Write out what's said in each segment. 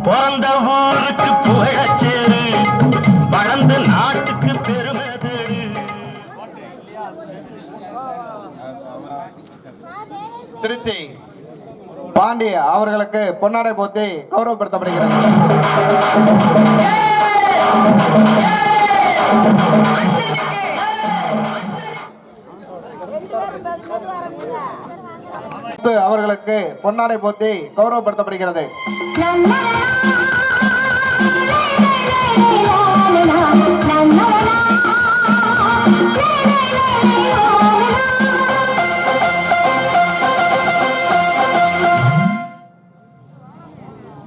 பிறந்த ஊருக்கு புகழச்சேரு வளர்ந்து நாட்டுக்கு பெருமை தேடு. திருச்சி பாண்டிய அவர்களுக்கு பொன்னாடை போத்தி கௌரவப்படுத்தப்படுகிறது. அவர்களுக்கு பொன்னாடை போத்தி கௌரவப்படுத்தப்படுகிறது.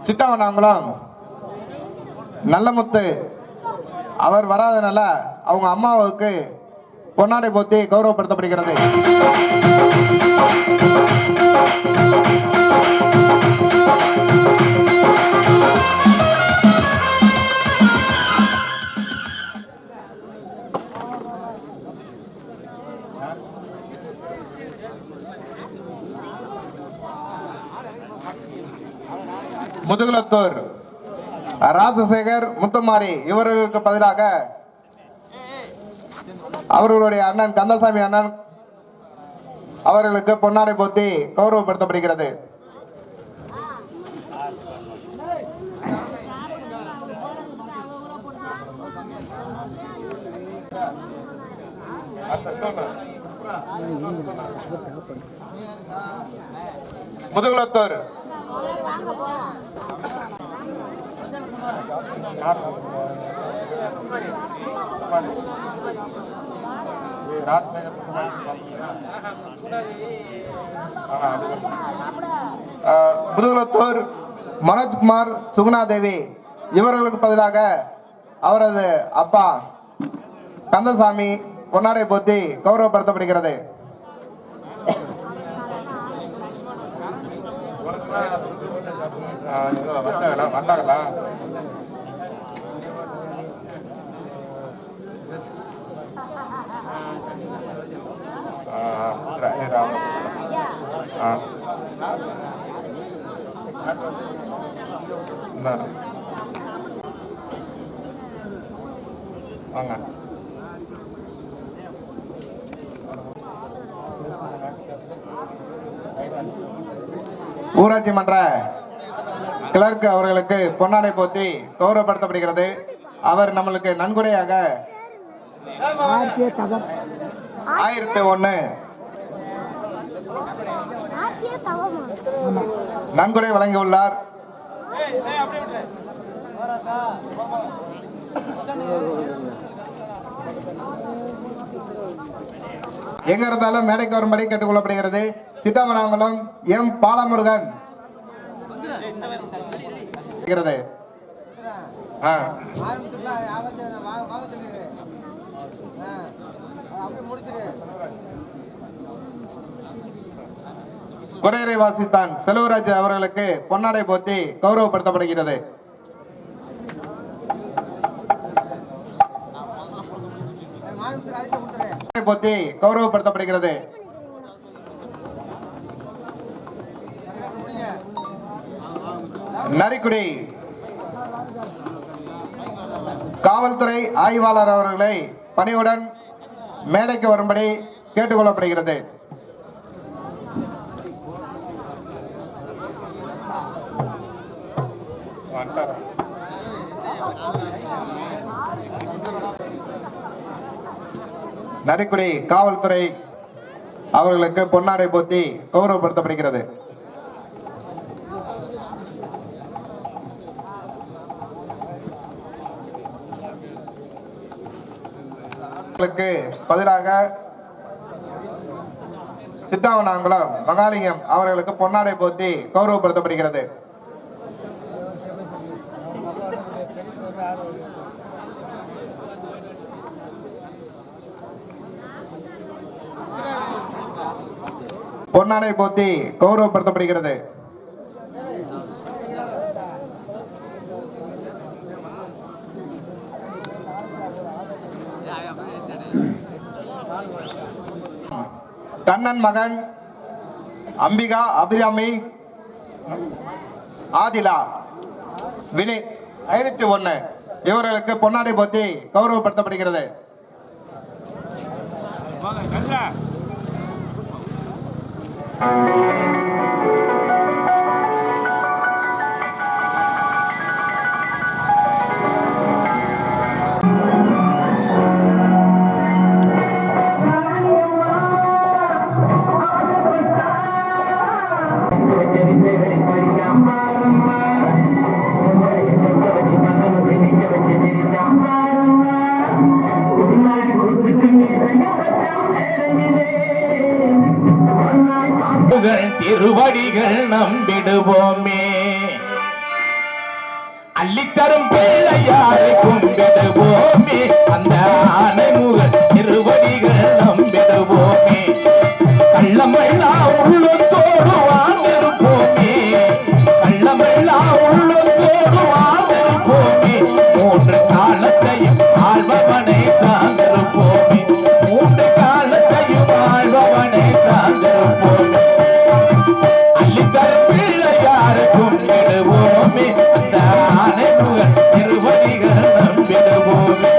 சிட்டாவனாங்குளம் நல்லமுத்து அவர் வராதனால அவங்க அம்மாவுக்கு பொன்னாடை போத்தி கௌரவப்படுத்தப்படுகிறது. முதுகுலத்தூர் ராஜசேகர் முத்துமாரி இவர்களுக்கு பதிலாக அவர்களுடைய அண்ணன் கந்தசாமி அண்ணன் அவர்களுக்கு பொன்னாடை போத்தி கௌரவப்படுத்தப்படுகிறது. முதுகுலத்தூர் முதுகுலத்தூர் மனோஜ்குமார் சுகுணாதேவி இவர்களுக்கு பதிலாக அவரது அப்பா கந்தசாமி பொன்னாடை போத்தி கௌரவப்படுத்தப்படுகிறது. வந்தாங்களா? வாங்க. ஊராட்சி மன்ற கிளர்க் அவர்களுக்கு பொன்னாடை போத்தி கௌரவப்படுத்தப்படுகிறது. அவர் நம்மளுக்கு நன்கொடையாக 1001 நன்கொடை வழங்கியுள்ளார். எங்க இருந்தாலும் மேடைக்கு வரும்படி கேட்டுக்கொள்ளப்படுகிறது. சிட்டாமணாங்குளம் எம் பாலமுருகன் குறையரை வாசித்தான் செல்வராஜ் அவர்களுக்கு பொன்னாடை போத்தி கௌரவப்படுத்தப்படுகிறது. போத்தி கௌரவப்படுத்தப்படுகிறது. நரிக்குடி காவல்துறை ஆய்வாளர் அவர்களை பணியுடன் மேடைக்கு வரும்படி கேட்டுக்கொள்ளப்படுகிறது. நரிக்குடி காவல்துறை அவர்களுக்கு பொன்னாடை போத்தி கௌரவப்படுத்தப்படுகிறது. பதிலாக சிட்டாவனாங்குளம் மகாலிங்கம் அவர்களுக்கு பொன்னாடை போத்தி கௌரவப்படுத்தப்படுகிறது. பொன்னாடை போத்தி கௌரவப்படுத்தப்படுகிறது. கண்ணன் மகன் அம்பிகா அபிராமி ஆதிலா வினீத் 501 இவர்களுக்கு பொன்னாடை போத்தி கௌரவப்படுத்தப்படுகிறது. திருவடிகள் நம்பிடுவோமே, அள்ளித்தரும் பிள்ளையாரை கும்பிடுவோமே, அந்த ஆனைமுகன் திருவடிகள் நம்பிடுவோமே, கள்ளமெல்லாம் உள்ளத்தோடு வாழ்ந்திருப்போமே, கள்ளமெல்லாம் உள்ளத்தோடு வாழ்ந்திருப்போமே, மூன்று காலத்தையும் ஆழ்பவனை சார்ந்திருப்போமே, மூன்று காலத்தையும் ஆழ்பவனை சார்ந்திருப்போமே, அள்ளித்தரும் பிள்ளையாரை கும்பிடுவோமே, அந்த ஆனைமுகன் திருவடிகள் நம்பிடுவோமே.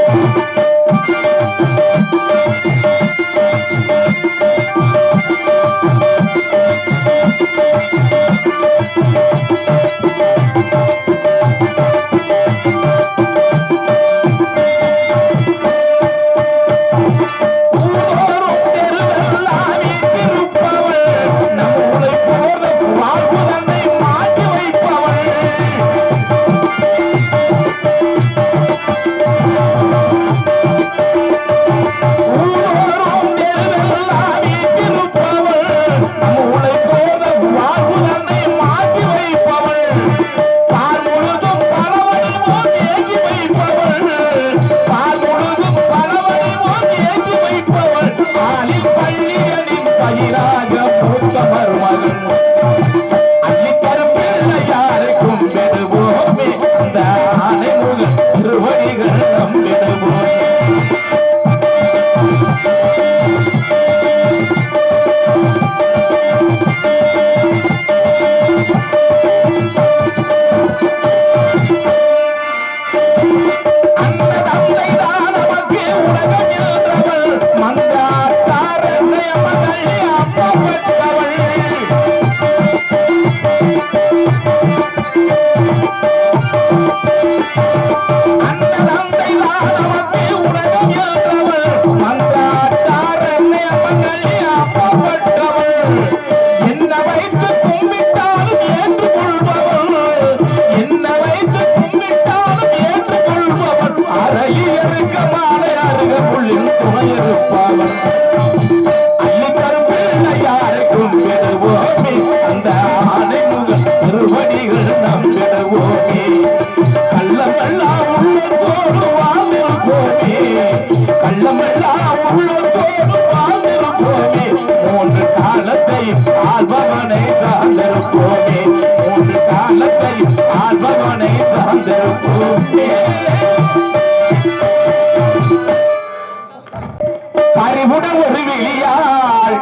பறிவுடன் ஒரு விழியாள்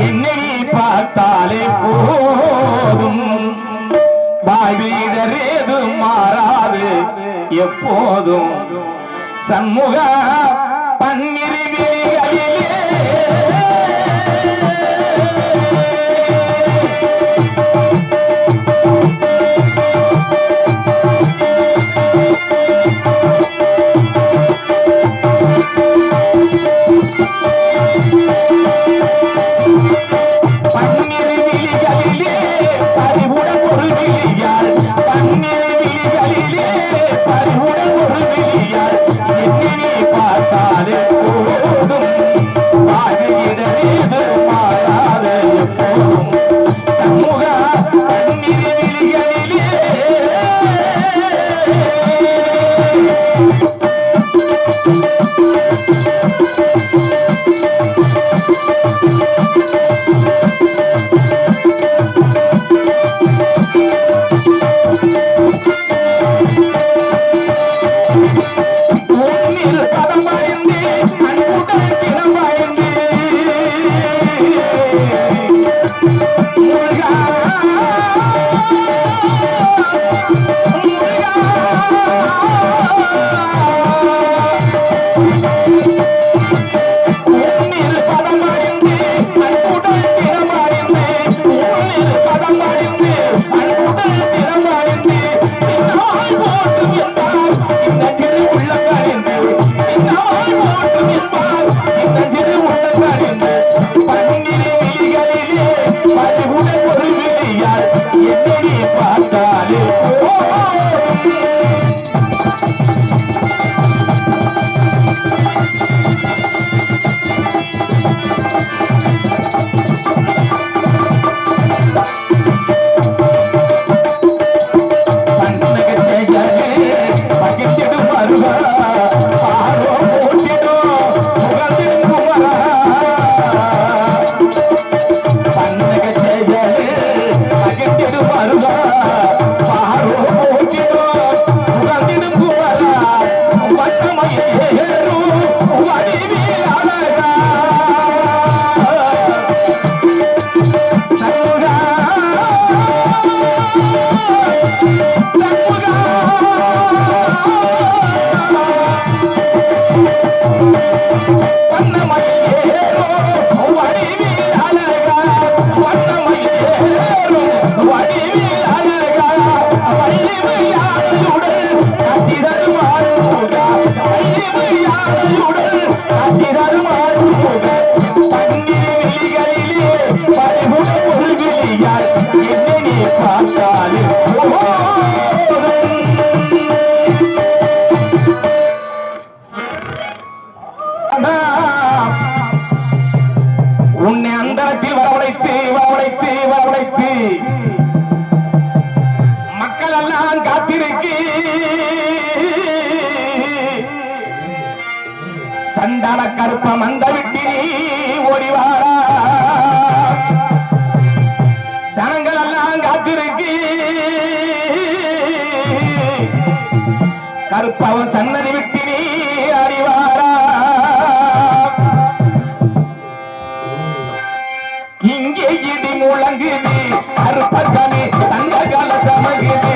என்னை பார்த்தாலே போதும், வாழ்வீடர் ஏது மாறாது எப்போதும், சண்முக பன்னிரு விழிகளிலே பார்த்தாலே போதும், வாழ்வீடர் ஏது சண்டான கருப்பம் அந்த விட்டு நீ ஓடிவாரா சனங்கள் எல்லாம் காத்திருக்கு கருப்பவன் சன்னதி விட்டு நீ அறிவாரா இங்கே இடி முழங்குது கருப்பசாமி தங்க கால சமகுது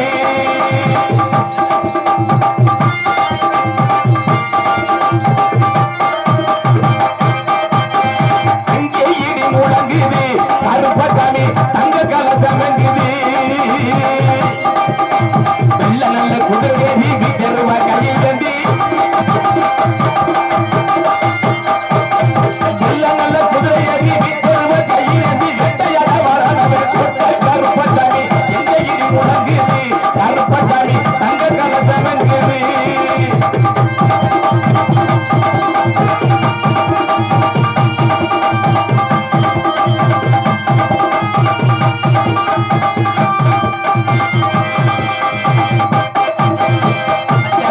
அங்கே இடி முழங்குது கருப்பசாமி தங்க கால சமகுது நல்ல நல்ல குதிரை நீ தருவ கையில் தந்தி நல்ல நல்ல குதிரையை நீ தருவ கையில் தந்தி வேட்டையாட வரானவர் கொட்ட கருப்பசாமி எங்க இடி முழங்குது கருப்பசாமி தங்க கால சமங்குது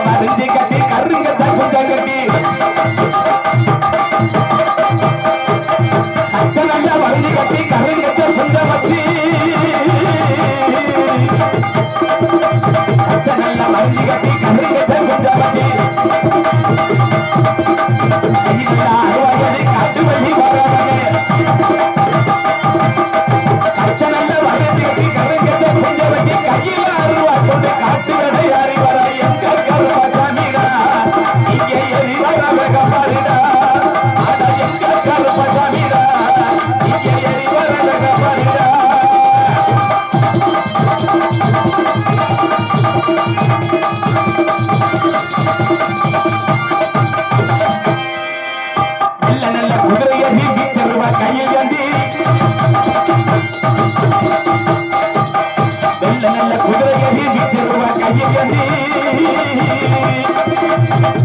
வரிஞ்சு கட்டி கருங்க கொஞ்சம் கட்டி சட்ட நல்லா வரிஞ்சு கட்டி கருங்க சொந்தம் வச்சு சட்ட நல்லா வரிஞ்சு கட்டி கருங்க கொஞ்சம் வச்சு அறுபது காட்டு வழி வரவனே சட்ட நல்லா வரிஞ்சு கட்டி கருங்க கொஞ்சம் வச்சு கையில் அருவா கொண்டு காட்டு வரை அறிவர எங்க கருப்பசாமிடா இங்கே எரிவர கபாலிடா அட எங்க கருப்பசாமிடா இங்கே எரிவர கபாலிடா நல்ல நல்ல குதிரையை நீக்கி தருவ கையில் ஏந்தி நல்ல நல்ல குதிரையை நீக்கி தருவ கையில் ஏந்தி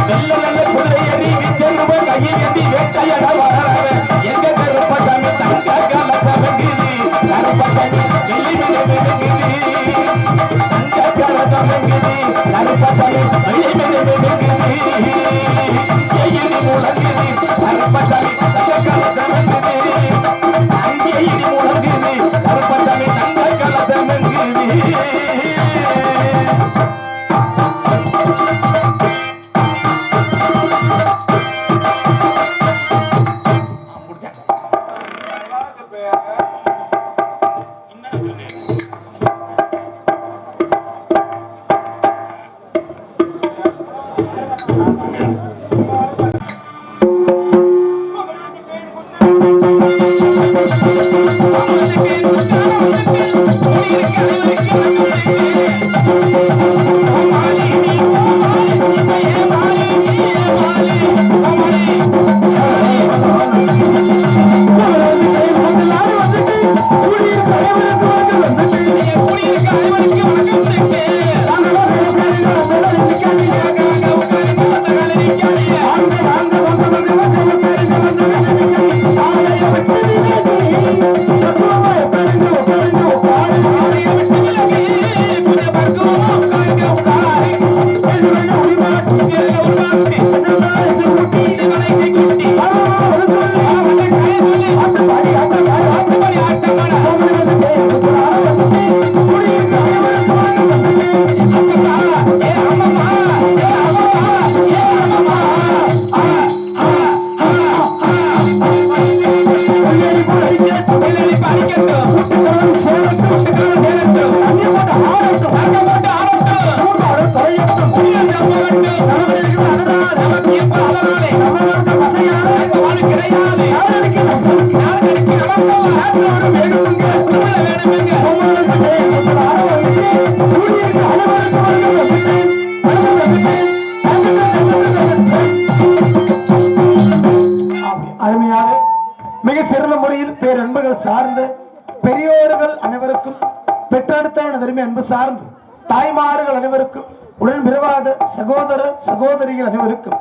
நல்ல நல்ல குதிரையை நீக்கி தருவ கையில் ஏந்தி வேட்டையாட வராத எங்க கருப்பசாமி தங்க கால சமங்குது கருப்பசாமி வெளிமிட மிடுங்குது தங்க கால சமங்குது கருப்பசாமி வெளிமிட மிடுங்குது எயிரி முழங்குது கருப்பசாமி தங்க கால சமங்குது அங்கே இடி முழங்குது கருப்பசாமி தங்க கால சமங்குது அருமையாக மிக சிறந்த முறையில் பேரன்புகள் சார்ந்த பெரியோர்கள் அனைவருக்கும் பெற்றெடுத்தவன் அருமை அன்பு சார்ந்து தாய்மார்கள் அனைவருக்கும் உடன் பிறவாத சகோதர சகோதரிகள் அனைவருக்கும்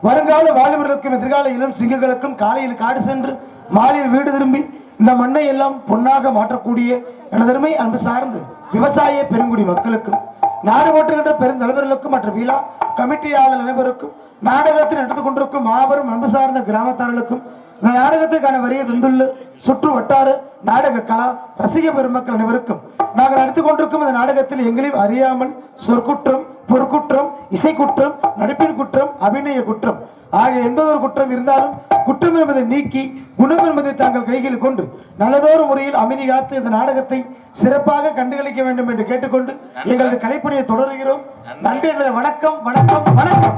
வருங்கால வாலிபர்களுக்கும் எதிர்கால இளம் சிங்கங்களுக்கும் காலையில் காடு சென்று மாலையில் வீடு திரும்பி இந்த மண்ணை எல்லாம் பொன்னாக மாற்றக்கூடிய எனதருமை அன்பு சார்ந்து விவசாய பெருங்குடி மக்களுக்கும் நாடு ஓட்டுகின்ற பெருந்தலைவர்களுக்கும் மற்ற நடைபெற்ற விழா கமிட்டியாளர் அனைவருக்கும் நாடகத்தில் எடுத்துக் கொண்டிருக்கும் மாபெரும் அன்பு சார்ந்த கிராமத்தார்களுக்கும் இந்த நாடகத்துக்கான வரியை தந்துள்ள சுற்று வட்டார நாடக கலா ரசிக பெருமக்கள் அனைவருக்கும் நாங்கள் நடத்திக் கொண்டிருக்கும் இந்த நாடகத்தில் எங்களையும் அறியாமல் சொற்குற்றம், பொற்குற்றம், இசைக்குற்றம், நடிப்பின் குற்றம், அபிநய குற்றம் ஆகிய எந்த ஒரு குற்றம் இருந்தாலும் குற்றம் என்பதை நீக்கி குணம் என்பதை தாங்கள் கையில் கொண்டு நல்லதொரு முறையில் அமைதி காத்து இந்த நாடகத்தை சிறப்பாக கண்டுகளிக்க வேண்டும் என்று கேட்டுக்கொண்டு எங்களது கலைப்பணியை தொடர்கிறோம். நன்றி. வணக்கம் வணக்கம் வணக்கம்.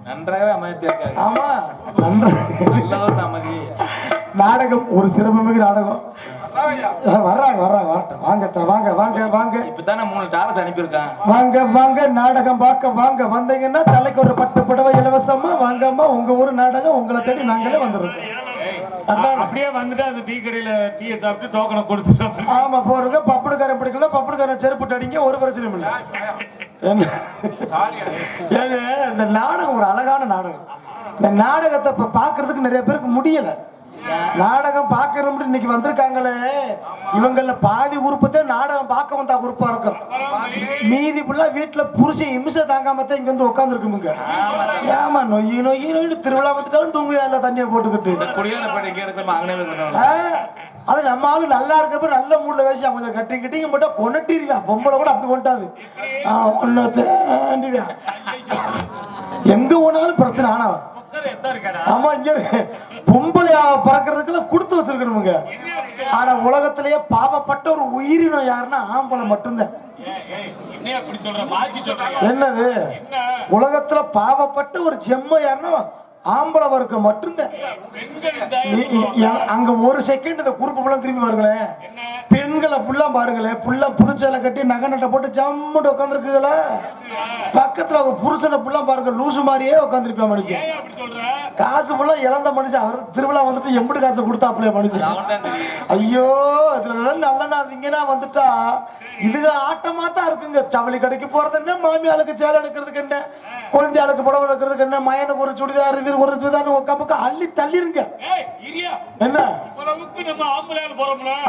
நன்றாகவே அமைதியாக. ஆமா, நன்றாக அமைதி. நாடகம் ஒரு சிறப்புமிகு நாடகம். வர்றாங்க வரட்டும். வாங்க வாங்க வாங்க வாங்க. இப்பதானே 3 டாரஸ் அனுப்பியிருக்கான். வாங்க வாங்க நாடகம் பார்க்க வாங்க. வந்தீங்கன்னா தலைக்கு ஒரு பட்டு புடவை இலவசமா வாங்கம்மா. உங்க ஊர் நாடகம் உங்களை தேடி நாங்களே வந்துருக்கோம். அப்படியே வந்துட்டு அந்த டீ கடையில டீயை சாப்பிட்டு டோக்கனை கொடுத்துட்டோம். ஆமா, போறது பப்புடுக்காரன் பிடிக்கல, பப்புடுக்காரன் செருப்பு அடிங்க, ஒரு பிரச்சனையும் இல்லை. ஏங்க, இந்த நாடகம் ஒரு அழகான நாடகம். இந்த நாடகத்தை இப்ப பாக்குறதுக்கு நிறைய பேருக்கு முடியல. நாடகம் பார்க்கணும் இன்னைக்கு வந்திருக்காங்களே, இவங்கள பாதி உறுப்பத்தே நாடகம் பார்க்க வந்தா உறுப்பா இருக்கும். மீதி ஃபுல்லா வீட்டுல புருஷன் இம்சை தாங்காமத்தான் இங்க வந்து உட்கார்ந்து இருக்குமுங்க. ஏமா நொய்யி நொய்யி நொய்யு திருவிழா வந்துட்டாலும் தூங்குறா தண்ணியை போட்டுக்கிட்டு. அது நம்ம ஆளு நல்லா இருக்கிறப்ப நல்ல மூட்ல வேசி கொஞ்சம் கட்டி கிட்டிங்க மட்டும் கொண்டுட்டிருவேன். பொம்பளை கூட அப்படி கொண்டாது. எங்க போனாலும் பிரச்சனை. ஆனா ஆமா, இங்க பொம்பளையா பறக்கிறதுக்கெல்லாம் கொடுத்து வச்சிருக்கணுங்க. ஆனா உலகத்திலேயே பாவப்பட்ட ஒரு உயிரினம் யாருன்னா ஆம்பளை மட்டும்தான். என்னது உலகத்துல பாவப்பட்ட ஒரு செம்ம யாருன்னா ஆம்பளை வர்க்க மட்டும்தான். அங்க ஒரு செகண்ட் இந்த குறுப்பு புள்ள திரும்பி பாருங்களேன். பெண்களை புள்ளா பாருங்களேன். புள்ள புதுச்சேலை கட்டி நகை நட்டை போட்டு ஜம்முட்டு உட்காந்துருக்குங்களா. பக்கத்துல அவங்க புருஷனை புள்ளா பாருங்க, லூசு மாதிரியே உட்காந்துருப்பா மனுஷன். காசு புள்ள இழந்த மனுஷன். அவர் திருவிழா வந்துட்டு எம்பிட்டு காசு கொடுத்தா அப்படியே மனுஷன். ஐயோ, இதுல நல்ல வந்துட்டா இதுக ஆட்டமா தான் இருக்குங்க. சவளி கடைக்கு போறது என்ன, மாமியாளுக்கு சேலை எடுக்கிறதுக்கு என்ன, குழந்தையாளுக்கு புடவை எடுக்கிறதுக்கு என்ன, மயனுக்கு ஒரு சுடிதார், இது ஒரு சுடிதார் பக்கம் அள்ளி தள்ளிருங்க. என்ன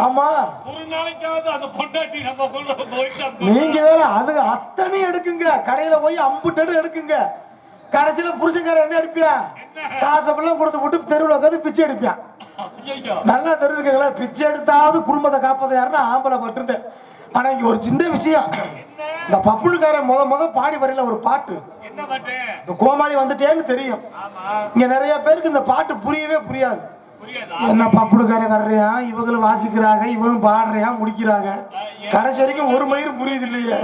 ஆமா, நீங்க வேற அது அத்தனை எடுக்குங்க. கடையில போய் அம்புட்டு எடுக்குங்க. கடைசியில புருஷன்கார என்ன அடிப்பியா, காசெல்லாம் கொடுத்து விட்டு தெருவில் உட்காந்து பிச்சை அடிப்பியா. நல்லா தெரிஞ்சுக்கங்களா, பிச்சை எடுத்தாவது குடும்பத்தை காப்பது யாருன்னா ஆம்பளை மட்டும்தான். ஆனா இங்க ஒரு சின்ன விஷயம். இந்த பப்புனுக்காரன் முத பாடி வரையில ஒரு பாட்டு, இந்த கோமாளி வந்துட்டேன்னு தெரியும். இங்க நிறைய பேருக்கு இந்த பாட்டு புரியவே புரியாது. என்ன பப்புனுக்காரன் வர்றியா, இவங்களும் வாசிக்கிறாங்க, இவங்களும் பாடுறியா, முடிக்கிறாங்க. கடைசி வரைக்கும் ஒரு மயிரும் புரியுது இல்லையே.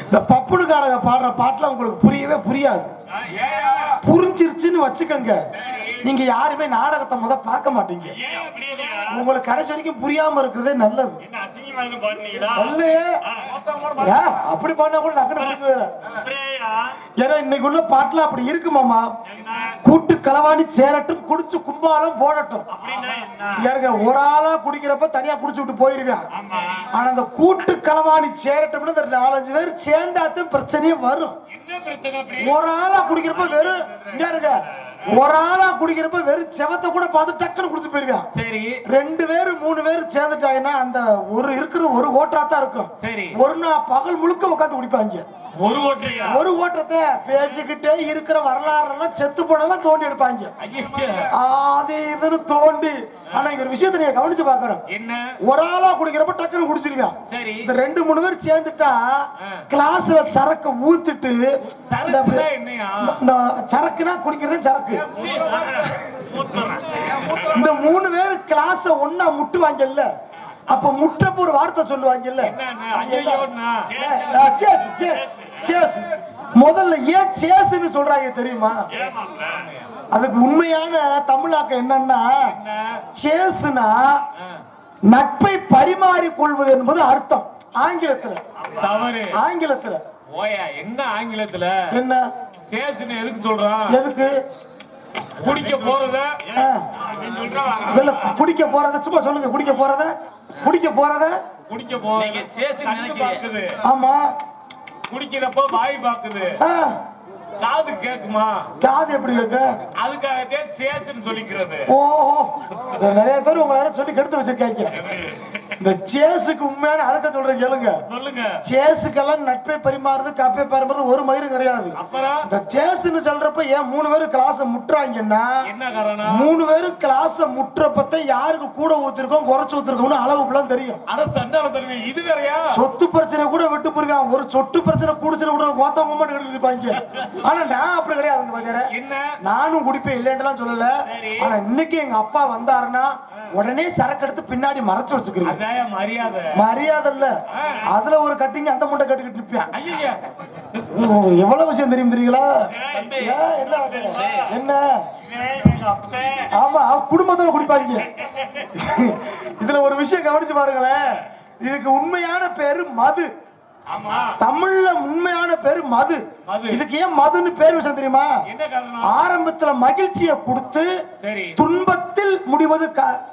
இந்த பப்புனுக்காரங்க பாடுற பாட்டுல உங்களுக்கு புரியவே புரியாது. புரிஞ்சிருச்சுன்னு வச்சுக்கோங்க, நீங்க யாருமே நாடகத்தை பார்க்க மாட்டீங்க. உங்களுக்கு கடைசி வரைக்கும் புரியாம இருக்கிறதே நல்லது. அப்படி பண்ணா கூட டக்குனு. ஏன்னா இன்னைக்கு உள்ள பாட்டுல அப்படி இருக்குமாமா. கூட்டு களவாணி சேரட்டும், குடிச்சு கும்பாலம் போடட்டும். ஒரு ஆளா குடிக்கிறப்ப தனியா குடிச்சு விட்டு போயிருவேன். ஆனா அந்த கூட்டு களவாணி சேரட்டும் 4-5 பேர் சேர்ந்தாத்தான் பிரச்சனையே வரும். ஒரு ஆளா குடிக்கிறப்ப வெறும் இங்க இருக்க, ஒரு ஆளா குடிக்கிறப்ப வெறும் செவத்தை கூட பார்த்து டக்குன்னு குடிச்சு போயிருவேன். 2 பேர் 3 பேர் சேர்ந்துட்டாங்கன்னா அந்த ஒரு இருக்கிறது ஒரு ஓட்டா தான் இருக்கும். ஒரு நாள் பகல் முழுக்க உட்காந்து குடிப்பாங்க. ஒரு ஓட்டத்தை பேசிக்கிட்டே இருக்கிற வரலாறுலாம் செத்து போனதெல்லாம் தோண்டி எடுப்பாங்க. அது இதுன்னு தோண்டி. ஆனா இங்க ஒரு விஷயத்தை நீங்க கவனிச்சு பாக்கணும். ஒரு ஆளா குடிக்கிறப்ப டக்குன்னு குடிச்சிருவேன். இந்த 2-3 பேர் சேர்ந்துட்டா கிளாஸ்ல சரக்கு ஊத்திட்டு, இந்த சரக்குனா குடிக்கிறது சரக்கு, இந்த 3 பேர் கிளாஸ் ஒன்னா முட்டுவாங்கல்ல, அப்ப முட்டப்ப ஒரு வார்த்தை சொல்லுவாங்கல்ல, முதல்ல ஏன் சேஸ்ன்னு சொல்றாங்க தெரியுமா? அதுக்கு உண்மையான தமிழாக்கம் என்னன்னா, சேஸ்னா நட்பை பரிமாறிக் கொள்வது என்பது அர்த்தம். ஆங்கிலத்துல ஆங்கிலத்துல என்ன ஆங்கிலத்துல என்ன சேஸ்ன்னு எதுக்கு சொல்றான்? எதுக்கு? குடிக்க போறத குடிக்க போறத சும்மா சொல்லுங்க. குடிக்க போறத ஆமா, குடிக்கிறப்ப வாய் பாக்குது, காது கேக்குமா? காது எப்படி கேக்கு? அதுக்காகத்தான் சேஸ்ன்னு சொல்லிக்கிறது. ஓஹோ, நிறைய பேர் உங்களை சொல்லி கெடுத்து வச்சிருக்காங்க. இந்த சேஸுக்கு உண்மையான அழுத்த சொல்றேன் கேளுங்க. சொல்லுங்க. சேஸுக்கெல்லாம் நட்பை பரிமாறுறது கப்பை பரிமாறுறது ஒரு மயிரும் கிடையாது. அப்புறம் இந்த சேஸ்ன்னு சொல்றப்ப ஏன் 3 பேரும் கிளாஸ் முட்டுறாங்கன்னா என்ன காரணம்? 3 பேரும் கிளாஸ் முட்டுறப்ப யாருக்கு கூட ஊத்திருக்கோம் குறைச்சு ஊத்திருக்கோம்னு அளவுக்குலாம் தெரியும். அட சண்டால தருவி இது வேறயா? சொத்து பிரச்சனை கூட விட்டு போடுவான், ஒரு சொட்டு பிரச்சனை குடிச்சிட கூட கோத்தவங்க மட்டும் எடுத்துருப்பாங்க. ஆனா நான் அப்படி கிடையாதுங்க பாத்தியார. என்ன? நானும் குடிப்பேன் இல்லைன்னுலாம் சொல்லல. ஆனா இன்னைக்கு எங்க அப்பா வந்தாருன்னா உடனே சரக்கு எடுத்து பின்னாடி மறைச்சு வச்சுக்கிறேன். அதான் மரியாதை. மரியாதை இல்ல, அதுல ஒரு கட்டிங்க அந்த முட்டை கட்டிக்கிட்டு இருப்பேன். ஐயா எவ்வளவு விஷயம் தெரியும் தெரியுங்களா? என்ன ஆமா குடும்பத்தோட குடிப்பாங்க. இதுல ஒரு விஷயம் கவனிச்சு பாருங்களேன். இதுக்கு உண்மையான பேரு மது. தமிழ்ல உண்மையான பேரு மது. இதுக்கு ஏன் மதுன்னு பேர் விஷயம் தெரியுமா? ஆரம்பத்துல மகிழ்ச்சியை கொடுத்து துன்பத்தில் முடிவது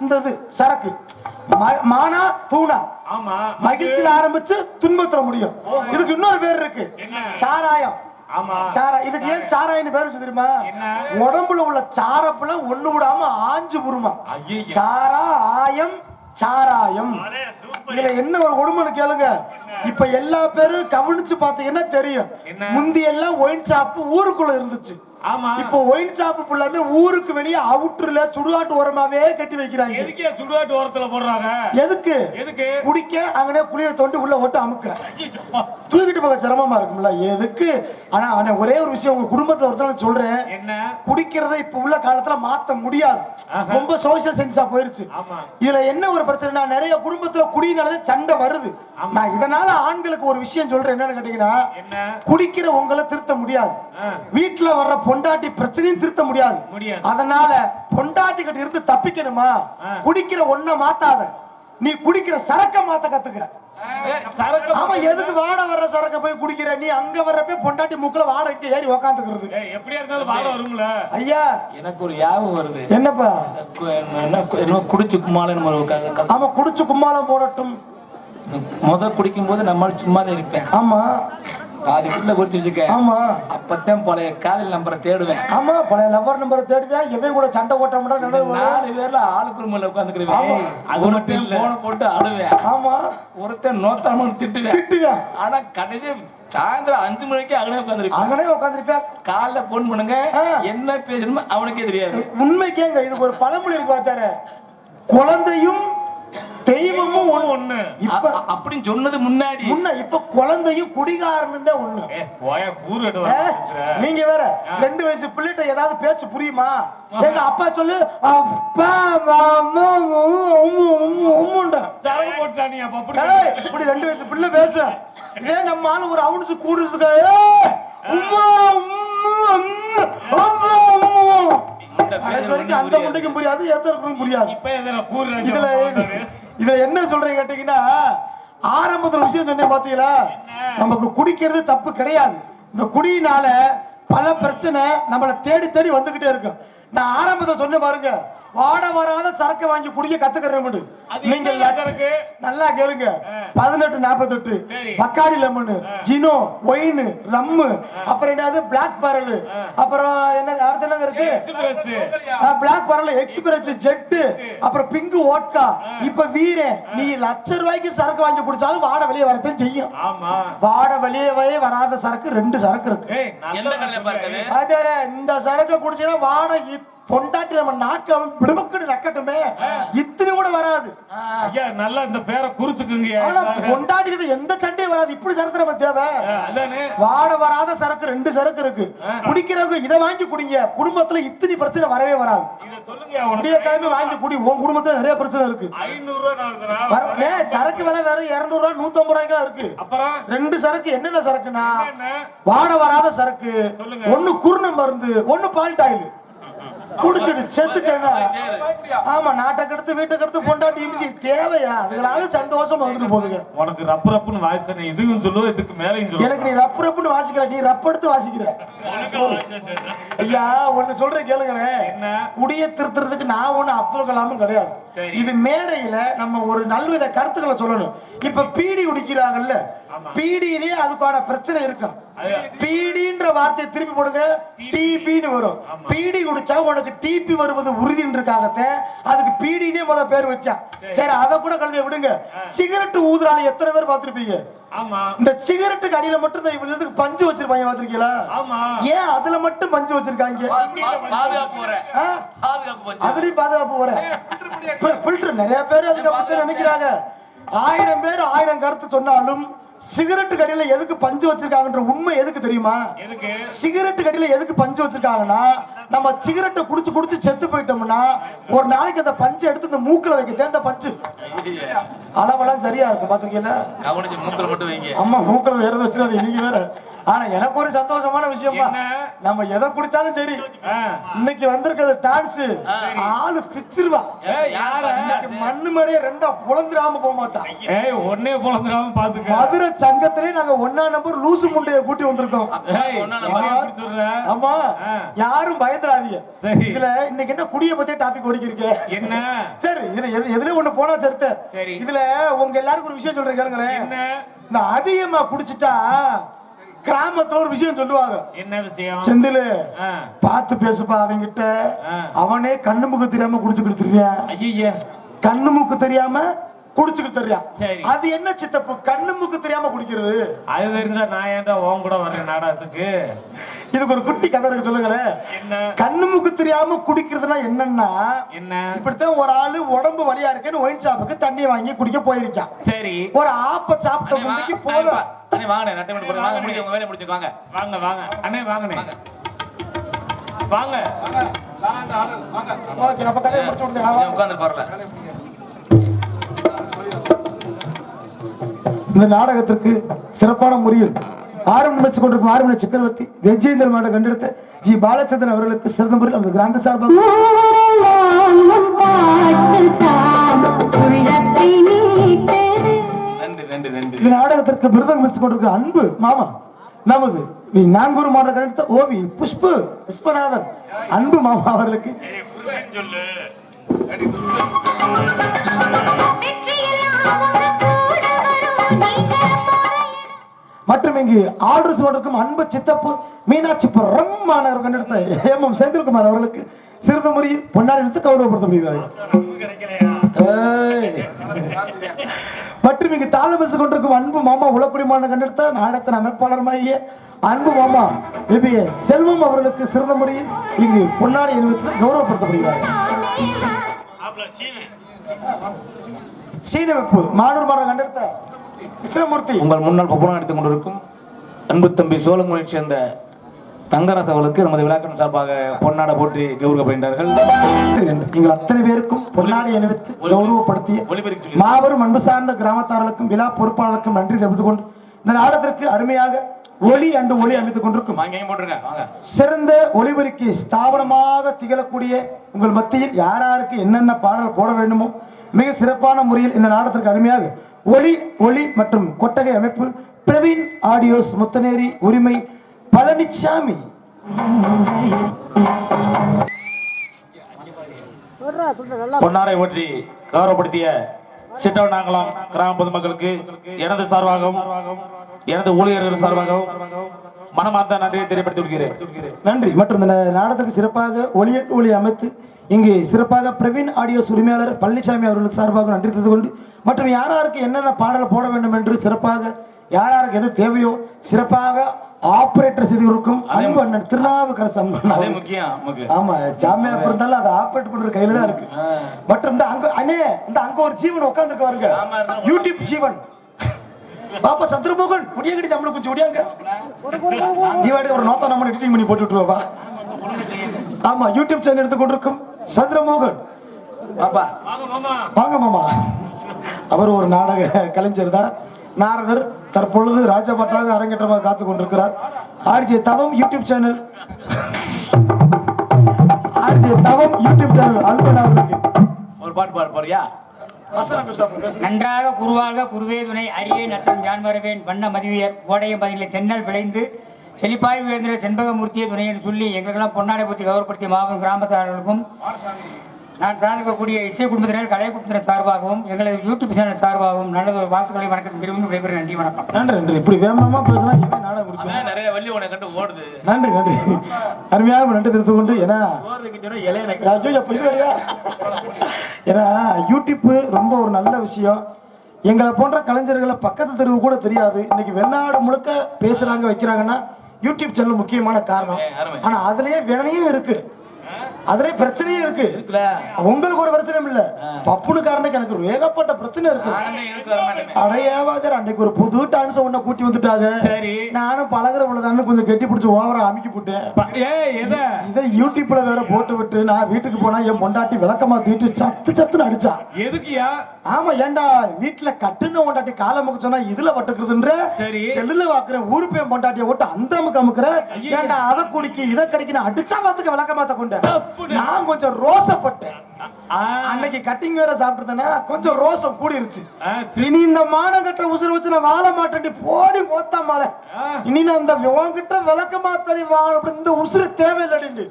இந்த சரக்கு. மானா தூணா மகிழ்ச்சியில ஆரம்பிச்சு துன்பத்துல முடியும். இதுக்கு இன்னொரு பேர் இருக்கு, சாராயம். இதுக்கு ஏன் சாராயின்னு பேர் வச்சு தெரியுமா? உடம்புல உள்ள சாரப்புல ஒண்ணு விடாம ஆஞ்சு புருமா. சாரா ஆயம் சாராயம். இதுல என்ன ஒரு கொடுமைன்னு கேளுங்க. இப்ப எல்லா பேரும் கவனிச்சு பாத்தீங்கன்னா தெரியும். முந்தி எல்லாம் ஒயின் ஷாப் ஊருக்குள்ள இருந்துச்சு. இப்போ ஒயின் ஷாப் ஃபுல்லாமே ஊருக்கு வெளியே அவுட்டர்ல சுடுகாட்டு ஓரமாவே கட்டி வைக்கிறாங்க. எதுக்கு சுடுகாட்டு ஓரத்துல போடுறாங்க? எதுக்கு? குடிக்க அங்கனே குளிய தோண்டி உள்ள ஓட்டு அமுக்க தூக்கிட்டு போக சிரமமா இருக்கும்ல. எதுக்கு? ஆனா ஒரே ஒரு விஷயம் உங்க குடும்பத்துல ஒருத்தர் சொல்றேன். என்ன? குடிக்கிறத இப்ப உள்ள காலத்துல மாத்த முடியாது. ரொம்ப சோசியல் சென்ஸா போயிருச்சு. இதுல என்ன ஒரு பிரச்சனைனா நிறைய குடும்பத்துல குடியினால சண்டை வருது. நான் இதனால ஆண்களுக்கு ஒரு விஷயம் சொல்றேன். என்னன்னு கேட்டீங்கன்னா, குடிக்கிற உங்களை திருத்த முடியாது, வீட்டுல வர்ற பொண்டாட்டி பிரச்சனையும் திருத்த முடியாது. அதனால பொண்டாட்டி கிட்ட இருந்து தப்பிக்கணுமா, குடிக்கிற ஒன்ன மாத்தாத, நீ குடிக்கிற சரக்க மாத்த கத்துக்க. ஆமா, எதுக்கு வாட வர்ற சரக்க போய் குடிக்கிற? நீ அங்க வர்றப்ப பொண்டாட்டி மூக்குல வாட இங்க ஏறி உக்காந்துக்கிறது. எப்படியா இருந்தாலும் வாட வரும்ல. ஐயா எனக்கு ஒரு ஞாபகம் வருது. என்னப்பா? என்ன குடிச்சு கும்மாளம். ஆமா, குடிச்சு கும்மாளம் போடட்டும். குடிக்கும் போது நம்மளால சும்மாதான் இருப்பேன். ஆமா, பாதி வீட்டுல குடிச்சு வச்சுக்க. ஆமா, அப்பத்தான் பழைய காதல் நம்பரை தேடுவேன். ஆமா, பழைய லவர் நம்பரை தேடுவேன். எவன் கூட சண்டை ஓட்ட முடியாது. 4 பேர்ல ஆளுக்கு ஒரு மேல உட்காந்துக்கிறேன். அது மட்டும் போன போட்டு அழுவேன். ஆமா, ஒருத்தன் நோத்தாம திட்டுவேன். ஆனா கடைசி சாயந்தரம் 5 மணிக்கு அங்கனே உட்காந்துருப்பேன். காலைல போன் பண்ணுங்க, என்ன பேசணுமோ அவனுக்கே தெரியாது. உண்மைக்கேங்க இதுக்கு ஒரு பழமொழி இருக்கு பாத்தாரு, குழந்தையும் தெய்வமும் ஒண்ணு. இப்ப அப்படின்னு சொன்னது முன்னாடி. இப்ப குழந்தையும் குடிகாரனும் தான் ஒண்ணு. நீங்க வேற 2 வயசு பிள்ளைகிட்ட ஏதாவது பேச்சு புரியுமா? எங்க அப்பா சொல்லு அப்பா இப்படி 2 வயசு பிள்ளை பேச. இதே நம்ம ஆளு ஒரு அவுன்ஸ் கூடுறதுக்கு வரைக்கும் அந்த முட்டைக்கும் புரியாது, ஏத்தருக்கும் புரியாது. இதுல என்ன சொல்றீங்க கேட்டீங்கன்னா, ஆரம்பத்துல விஷயம் சொன்னேன் பாத்தீங்களா, நமக்கு குடிக்கிறது தப்பு கிடையாது. இந்த குடியினால பல பிரச்சனை நம்மளை தேடி தேடி வந்துகிட்டே இருக்கும். நான் ஆரம்பத்துல சொன்ன பாருங்க, வாட வராத சரக்கு வாங்கி குடிக்க கத்துக்கிறேன். நீங்க நல்லா கேளுங்க. 1848 பக்காடி லெமன், ஜினோ, ஒயின், ரம்மு, அப்புறம் என்னது பிளாக் பேரல், அப்புறம் என்ன அடுத்து என்ன இருக்கு, பிளாக் பேரல், எக்ஸ்பிரஸ், ஜெட், அப்புறம் பிங்க் ஓட்கா. இப்ப வீர நீ ₹1,00,000 சரக்கு வாங்கி குடிச்சாலும் வாட வெளியே வரத்தான் செய்யும். வாட வெளியே வராத சரக்கு 2 சரக்கு இருக்கு. இந்த சரக்கு குடிச்சா வாட பொண்டாட்டி நம்ம நாக்கு விடுபுக்குன்னு நக்கட்டுமே, இத்தனை கூட வராது. ஐயா நல்லா இந்த பேரை குறிச்சுக்குங்க. ஆனா பொண்டாட்டி கிட்ட எந்த சண்டையும் வராது. இப்படி சரக்கு நம்ம தேவை. வாட வராத சரக்கு 2 சரக்கு இருக்கு. குடிக்கிறவங்க இதை வாங்கி குடிங்க, குடும்பத்துல இத்தனை பிரச்சனை வரவே வராது. வாங்கி குடி, உன் குடும்பத்துல நிறைய பிரச்சனை இருக்கு. 500 சரக்கு விலை வேற 200 150 இருக்கு. 2 சரக்கு என்னென்ன சரக்குன்னா, வாட வராத சரக்கு, ஒண்ணு குருண மருந்து, ஒண்ணு பால் டாயில். குடிச்சிட்டு செத்துட்டேன்னா ஆமா, நாட்டை கெடுத்து வீட்டை கெடுத்து பொண்டாட்டி இமிச்சி தேவையா? அதுகளால சந்தோஷம் வந்துட்டு போகுதுங்க. உனக்கு ரப்பு ரப்புன்னு வாசிச்சேன், இதுவும் சொல்லுவோம், இதுக்கு மேலையும் சொல்லுவோம். எனக்கு நீ ரப்பு ரப்புன்னு வாசிக்கிற, நீ ரப்பு எடுத்து வாசிக்கிற. ஐயா ஒண்ணு சொல்றேன் கேளுங்க, குடிய திருத்துறதுக்கு நான் ஒண்ணு அப்துல் கலாமும் கிடையாது. இது மேடையில நம்ம ஒரு நல்வித கருத்துக்களை சொல்லணும். இப்ப பீடி குடிக்கிறாங்கல்ல, பீடியிலேயே அதுக்கான பிரச்சனை இருக்கும். பீடின்ற குடிங்கிற வார்த்தையை திருப்பி போடுங்க, டிபின்னு வரும். பீடி குடிச்சா உனக்கு டிபி வருவது உறுதின்றதுக்காகத்தான் அதுக்கு பீடினே முத பேர் வச்சான். சரி, அதை கூட கழுத விடுங்க. சிகரெட் ஊதுறால எத்தனை பேர் பார்த்திருப்பீங்க? இந்த சிகரெட்டுக்கு அடியில மட்டும் தான் இவங்களுக்கு பஞ்சு வச்சிருப்பாங்க, பாத்திருக்கீங்களா? ஏன் அதுல மட்டும் பஞ்சு வச்சிருக்காங்க? அதுலயும் பாதுகாப்பு வர ஃபில்டர். நிறைய பேர் அதுக்கு அப்படித்தான் நினைக்கிறாங்க. 1000 பேர் 1000 கருத்து சொன்னாலும் சிகரெட்டு கடையில எதுக்கு பஞ்சு வச்சிருக்காங்கன்ற உண்மை எதுக்கு தெரியுமா? சிகரெட்டு கடையில எதுக்கு பஞ்சு வச்சிருக்காங்கன்னா, நம்ம சிகரெட்டை குடிச்சு குடிச்சு செத்து போயிட்டோம்னா ஒரு நாளைக்கு அந்த பஞ்சு எடுத்து இந்த மூக்குல வைக்க அந்த பஞ்சு அளவெல்லாம் சரியா இருக்கும், பாத்துருக்கீங்களா? மூக்குல மட்டும் வைங்க. ஆமா, மூக்குல வேற வச்சிருக்காது நீங்க வேற. ஆனா எனக்கு ஒரு சந்தோஷமான விஷயமா, நம்ம எதை குடிச்சாலும் சரி, இன்னைக்கு வந்திருக்கிறது டான்ஸ் ஆளு பிச்சிருவா. மண்ணு மேடையே ரெண்டா புலந்துடாம போக மாட்டான். ஒன்னே புலந்துடாம பாத்துக்க. மதுரை சங்கத்திலே நாங்க 1ஆம் நம்பர் லூசு முண்டைய கூட்டி வந்திருக்கோம். ஆமா, யாரும் பயந்துடாதீங்க. இதுல இன்னைக்கு என்ன குடிய பத்தியே டாபிக் ஓடிக்கிறீங்க? என்ன சரி, இதுல எதுல ஒண்ணு போனா செருத்த. இதுல உங்க எல்லாருக்கும் ஒரு விஷயம் சொல்றேன் கேளுங்களேன். இந்த அதிகமா குடிச்சிட்டா கிராமத்துல ஒரு விஷயம் சொல்லுவாங்க. என்ன விஷயம்? செந்தில் பார்த்து பேசுப்பா அவங்கிட்ட, அவனே கண்ணு மூக்கு தெரியாம குடிச்சுக்கிட்டு தெரியான். ஐயா, கண்ணு மூக்கு தெரியாம குடிச்சுக்கிட்டு தெரியா. அது என்ன சித்தப்பு, கண்ணு மூக்கு தெரியாம குடிக்கிறது? அது தெரிஞ்சா நான் ஏன்டா உன் கூட வரேன் நாடகத்துக்கு? இதுக்கு ஒரு குட்டி கதை இருக்கு, சொல்லுங்களேன். கண்ணு மூக்கு தெரியாம குடிக்கிறதுனா என்னன்னா, இப்படித்தான் ஒரு ஆளு உடம்பு வலியா இருக்குன்னு ஒயின் ஷாப்புக்கு தண்ணி வாங்கி குடிக்க போயிருக்கான். சரி, ஒரு ஆப்ப சாப்பிட்ட முந்தைக்கு போதும். அண்ணே வாங்க, நட்டை மணி போடுங்க, வாங்க முடிஞ்ச உங்க வேலைய முடிச்சு வாங்க. வாங்க வாங்க அண்ணே, வாங்கண்ணே வாங்க. ஓகே, அப்ப கதையை முடிச்சு விடுங்க. உட்கார்ந்து பாருங்க. இந்த நாடகத்திற்கு சிறப்பான முறையில் ஆரம்பித்துக் கொண்டிருக்கும் ஆரம்ப சக்கரவர்த்தி கஜேந்திர மாட கண்டெடுத்த ஜி பாலச்சந்திரன் அவர்களுக்கு சிறந்த முறையில் நமது கிராந்த சார்பாக இந்த நாடகத்திற்கு விருதம் மிஸ் கொண்டிருக்க அன்பு மாமா நமது நாங்கூர் மாட கண்டெடுத்த ஓவி புஷ்பநாதன் அன்பு மாமா அவர்களுக்கு மற்றும் இங்கு ஆர்டர்ஸ் கொண்டிருக்கும் அன்பு சித்தப்பு மீனாட்சி பிரம்மானவர் கண்டெடுத்த ஏமம் செந்தில்குமார் அவர்களுக்கு சிறிது முறையில் பொன்னாடி எடுத்து கௌரவப்படுத்தப்படுகிறார்கள். மற்றும் இங்கு தாளமிசு கொண்டிருக்கும் அன்பு மாமா உலக்குடிமான கண்டெடுத்த நாடகத்தின் அமைப்பாளருமாகிய அன்பு மாமா செல்வம் அவர்களுக்கு சிறந்த முறையில் இங்கு பொன்னாடி அணிவித்து கௌரவப்படுத்தப்படுகிறார்கள். சீனமைப்பு மானூர் மாட கண்டெடுத்த கிருஷ்ணமூர்த்தி உங்கள் முன்னால் பொப்பனம் எடுத்துக் கொண்டிருக்கும் அன்பு தம்பி சோழங்குடியை சேர்ந்த தங்கராசு அவர்களுக்கு நமது விழாக்கள் சார்பாக பொன்னாடை போற்றி கௌரவப்படுகின்றார்கள். நீங்கள் அத்தனை பேருக்கும் பொன்னாடை அணிவித்து கௌரவப்படுத்திய மாபெரும் அன்பு சார்ந்த கிராமத்தார்களுக்கும் விழா பொறுப்பாளருக்கும் நன்றி தெரிவித்துக் கொண்டு இந்த நாடகத்திற்கு அருமையாக ஒளி அண்டு ஒளி அமைத்துக் கொண்டிருக்கும் சிறந்த ஒளிபெருக்கி ஸ்தாபனமாக திகழக்கூடிய உங்கள் மத்தியில் யாராருக்கு என்னென்ன பாடல் போட வேண்டுமோ மிக சிறப்பான முறையில் இந்த நாடகத்திற்கு அருமையாக ஒளி ஒளி மற்றும் கொட்டகை அமைப்பு பிரவீன் ஆடியோஸ் முத்தநேரி உரிமை பழனிசாமி. பொன்னாரை ஓற்றி கௌரவப்படுத்திய சிட்டவனாங்கலம் கிராம பொதுமக்களுக்கு எனது சார்பாகவும் எனது ஊழியர்கள் சார்பாகவும் மனமார்ந்த நன்றியை தெரியப்படுத்தி விடுகிறேன். நன்றி. மற்றும் இந்த நாடகத்திற்கு சிறப்பாக ஒளி அமைத்து இங்கு சிறப்பாக பிரவீன் ஆடியோஸ் உரிமையாளர் பழனிசாமி அவர்களுக்கு சார்பாக நன்றி தெரிந்து கொண்டு மற்றும் யாராருக்கு என்னென்ன பாடல் போட வேண்டும் என்று சிறப்பாக யாராருக்கு எது தேவையோ சிறப்பாக ஆபரேட்டர் செய்து இருக்கும் அன்பு அண்ணன் திருநாவுக்கரசு அன்பு. ஆமா, ஜாமியா இருந்தாலும் அதை ஆபரேட் பண்ற கையில தான் இருக்கு. மற்றும் இந்த அங்க அண்ணே இந்த அங்க ஒரு ஜீவன் உட்கார்ந்துருக்கு பாருங்க, யூடியூப் ஜீவன் பாப்பா சந்திரமோகன் முடியங்கடி தமிழ் குச்சி முடியாங்க நீ வாடி ஒரு நோத்தா நம்ம எடிட்டிங் பண்ணி போட்டு விட்டுருவா. ஆமா, யூடியூப் சேனல் எடுத்து கொண்டிருக்கும் சந்திரமோகன் பாப்பா வாங்க மாமா. அவர் ஒரு நாடக கலைஞர் தான். நாரதர் தற்பொழுது ராஜபாட்டாக அரங்கேற்றமாக காத்து கொண்டிருக்கிறார். ஆர்ஜே தவம் யூடியூப் சேனல் அன்பனாவதுக்கு ஒரு பாட்டு பாட போறியா? நன்றாக குருவாக குருவே துணை அரியே நத்தம் யான் வரவேன் வண்ண மதிவியர் ஓடைய பதிலை சென்னல் விளைந்து செழிப்பாய் உயர்ந்த செண்பகமூர்த்தியை துணைன்னு சொல்லி எங்களுக்கெல்லாம் பொன்னாடை பற்றி கௌரவப்படுத்திய மாபெரும் கிராமத்தார்களுக்கும் நான் சார்ந்திருக்கக்கூடிய இசை குடும்பத்தினர் கலை குடும்பத்தினர் சார்பாகவும் எங்களது யூடியூப் சேனல் சார்பாகவும் நல்லது ஒரு வாழ்த்துக்களை வணக்கம் திரும்பி விடைபெறும். நன்றி வணக்கம். நன்றி. இப்படி வேகமா பேசினா இவன் நாடகம் முடிப்பேன். நிறைய வள்ளி உனக்கு கண்டு ஓடுது. நன்றி. அருமையாக நன்றி தெரிவித்துக் கொண்டு ஏன்னா ஏன்னா யூடியூப் ரொம்ப ஒரு நல்ல விஷயம். எங்களை போன்ற கலைஞர்களை பக்கத்து தெருவு கூட தெரியாது. இன்னைக்கு வெளிநாடு முழுக்க பேசுறாங்க வைக்கிறாங்கன்னா யூடியூப் சேனல் முக்கியமான காரணம். ஆனா அதுலயே வினையும் இருக்கு, அதுல பிரச்சனையும் இருக்கு. உங்களுக்கு ஒரு பிரச்சனை இல்ல, பப்புனுக்காரனுக்கு எனக்கு ஒரு ஏகப்பட்ட பிரச்சனை இருக்கு. அடையாவது அன்னைக்கு ஒரு புது டான்ஸ் ஒண்ணு கூட்டி வந்துட்டாங்க. நானும் பழகிற பொழுதான்னு கொஞ்சம் கெட்டி பிடிச்சி ஓவரா அமுக்கி போட்டேன். இதை யூடியூப்ல வேற போட்டு விட்டு நான் வீட்டுக்கு போனா என் பொண்டாட்டி விளக்கமா தூக்கிட்டு சத்துன்னு அடிச்சா. எதுக்குயா? ஆமா, ஏண்டா வீட்டுல கட்டுன்னு பொண்டாட்டி காலை முக்க சொன்னா இதுல பட்டுக்குதுன்ற செல்லுல வாக்குறேன் ஊரு பேன் பொண்டாட்டிய ஓட்டு அந்த அமுக்கு அமுக்குற. ஏண்டா அதை குடிக்கி இதை கிடைக்கணும் அடிச்சா பார்த்துக்க விளக்கமாத்த கொண்ட. நான் கொஞ்சம் ரோசப்பட்டேன். அன்னைக்கு கட்டிங் வேற சாப்பிட்டுதானே கொஞ்சம் ரோசம் கூடிருச்சு. இனி இந்த மானகட்ட உசுறு வச்சு நான் வாழ மாட்டேன். போடி மொத்த மாலை இனி நான் அந்த உன்கிட்ட விளக்க மாத்தடி இந்த உசுறு தேவையில்லை.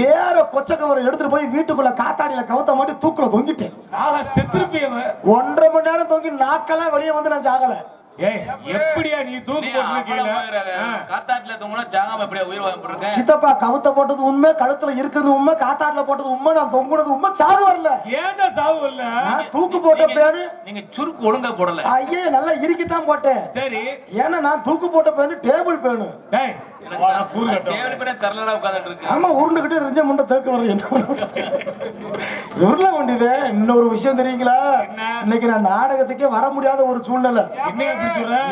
வேற கொச்ச கவரை எடுத்துட்டு போய் வீட்டுக்குள்ள காத்தாடியில கவுத்த மாட்டி தூக்குல தொங்கிட்டேன். 1.5 மணி நேரம் தொங்கி நாக்கெல்லாம் வெளியே வந்து நான் சாகல. எப்படியா நீ தூக்கு காத்தாட்டுல தூங்கினா ஜாகாம எப்படியா உயிர் வாங்க? சித்தப்பா கவுத்த போட்டது உண்மை, கழுத்துல இருக்குது உண்மை, காத்தாட்டுல போட்டது உண்மை, நான் தொங்குனது உண்மை. சாவு வரல. ஏன்டா சாவு வரல? தூக்கு போட்ட பேரு நீங்க சுருக்கு ஒழுங்கா போடல. ஐயே நல்லா இறுக்கித்தான் போட்டேன். சரி, ஏன்னா நான் தூக்கு போட்ட பேரு டேபிள் பேனு. ஆமா, உருண்டுகிட்டு தெரிஞ்ச முண்டை தேக்க வர என்ன உருள வேண்டியது. இன்னொரு விஷயம் தெரியுங்களா, இன்னைக்கு நான் நாடகத்துக்கே வர முடியாத ஒரு சூழ்நிலை.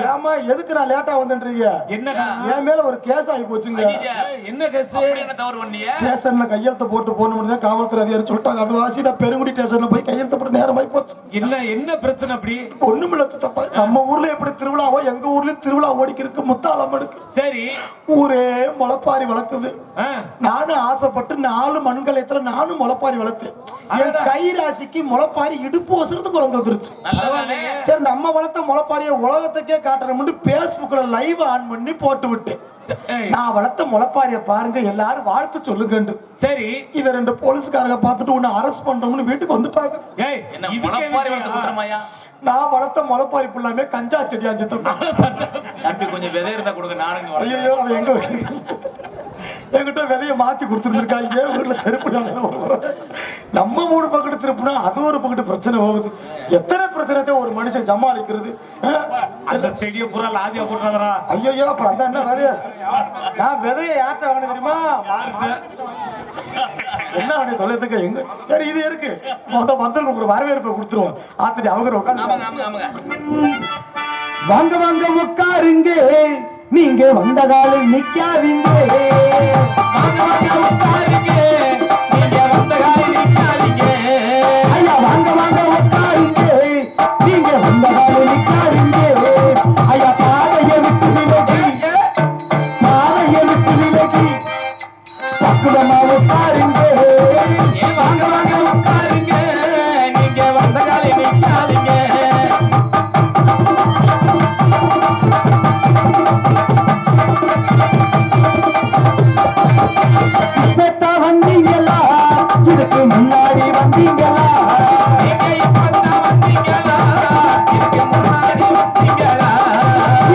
ஏமா எதுக்கு நான் லேட்டா வந்துன்றீங்க? என் மேல ஒரு கேஸ் ஆகி போச்சுங்க. என்ன கேஸ்? ஸ்டேஷன்ல கையெழுத்து போட்டு போன முடியாது காவல்துறை அதிகாரி சொல்லிட்டாங்க. அது வாசி நான் பெருங்குடி ஸ்டேஷன்ல போய் கையெழுத்து போட்டு நேரமாயி போச்சு. என்ன பிரச்சனை? அப்படி ஒண்ணுமில்ல சித்தப்பா, நம்ம ஊர்ல எப்படி திருவிழாவோ எங்க ஊர்லயும் திருவிழா ஓடிக்கு இருக்கு. முத்தாலம்மனுக்கு சரி ஊரே முளைப்பாரி வளர்க்குது. நானும் ஆசைப்பட்டு 4 மண்கலயத்துல நானும் முளைப்பாரி வளர்த்தேன். என் கை ராசிக்கு முளைப்பாரி இடுப்பு வசரத்துக்கு வளர்ந்து வந்துருச்சு. சரி, நம்ம வளர்த்த முளைப்பாரிய உலகத்துக்கே காட்டணும்னு பேஸ்புக்ல லைவ் ஆன் பண்ணி போட்டு விட்டேன். நான் வளர்த்த முளைப்பாரிய பாருங்க எல்லாரும் வாழ்த்து சொல்லுங்க. சரி, இத 2 போலீஸ்காரங்க பார்த்துட்டு உன்னை அரெஸ்ட் பண்றோம்னு வீட்டுக்கு வந்துட்டாங்க. நான் வளர்த்த முளைப்பாரி புள்ளாமே கஞ்சா செடியா தம்பி கொஞ்சம் விதை இருந்தா கொடுங்க. நானுங்க ஐயோ அவன் எங்க என்கிட்ட விதைய மாத்தி கொடுத்துருந்துருக்காங்க. வீட்டுல செருப்பு நம்ம 3 பக்கெட்டு திருப்புனா அது ஒரு பக்கெட்டு பிரச்சனை போகுது. எத்தனை பிரச்சனை ஒரு மனுஷன் சமாளிக்கிறது? அந்த செடியை பூரா லாதியா போட்டுறாதரா. ஐயோ அப்புறம் அந்த என்ன விதைய நான் விதைய யார்கிட்ட வாங்க தெரியுமா? என்ன அவனை தொலைத்துக்க எங்க சரி இது இருக்கு வந்து ஒரு வரவேற்பை கொடுத்துருவோம். ஆத்துட்டு அவங்க உட்காந்து வாங்க வாங்க உட்காருங்க, நீங்க வந்த காலம் நிக்காதீங்க. வாங்க வாங்க உட்காருங்க, நீங்க வந்த காலம் நிக்காதீங்க. ஐயா வாங்க வாங்க உட்காருங்க, நீங்க வந்த காலம் நிக்காதீங்க. ஐயா பாதையை விட்டு விலகி பக்குவமா உட்காருங்க. வாங்க வாங்க உட்காருங்க, நீங்க வந்த காலம் நிக்காதீங்க. வந்தீங்களா இதுக்கு முன்னாடி வந்தீங்களா?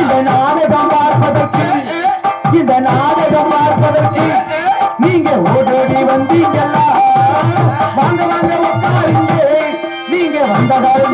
இந்த நாடகம் பார்ப்பதற்கு நீங்க ஓடோடி வந்தீங்களா? வாங்க வாங்க உட்காருங்க, நீங்க வந்த காலம்